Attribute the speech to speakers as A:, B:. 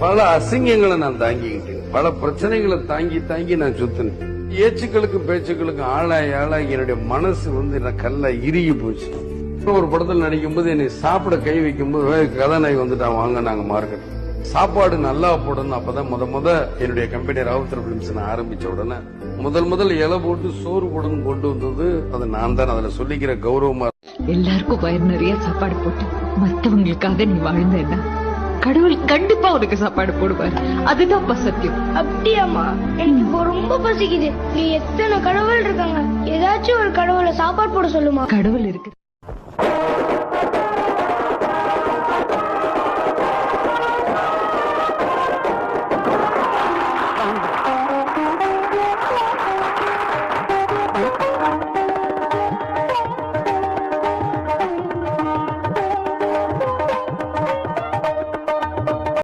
A: பல அசிங்கங்களை நான் தாங்கிக்கிட்டேன், பல பிரச்சனைகளை தாங்கி தாங்கி நான் சுத்தினேன். ஏச்சுக்களுக்கும் பேச்சுக்களுக்கும் ஆளாய் என்னுடைய மனசு கல்ல இறுகி போச்சு. ஒரு படத்தில் நடிக்கும் போது என்னை சாப்பிட கை வைக்கும் போது கதாநாயகி வந்துட்டான், வாங்க நாங்க மார்க்கெட் சாப்பாடு நல்லா போடணும். அப்பதான் முத என்னுடைய கம்பெனி ராவுத்தர் பிலிம்ஸ் ஆரம்பிச்ச உடனே முதல் இலை போட்டு சோறு போடணும் கொண்டு வந்தது அது நான் தான். அதுல சொல்லிக்கிற கௌரவமா
B: எல்லாருக்கும் வயிறு நிறைய சாப்பாடு போட்டு மத்தவங்களுக்காக நீ வாழ்ந்தேன்னா கடவுள் கண்டிப்பா உனக்கு சாப்பாடு போடுவார். அதுதான் சத்தியம்.
C: அப்படியாமா? எனக்கு இப்போ ரொம்ப பசிக்குது. நீ எத்தனை கடவுள் இருக்காங்க, ஏதாச்சும் ஒரு கடவுளை சாப்பாடு போட சொல்லுமா?
B: கடவுள் இருக்கு.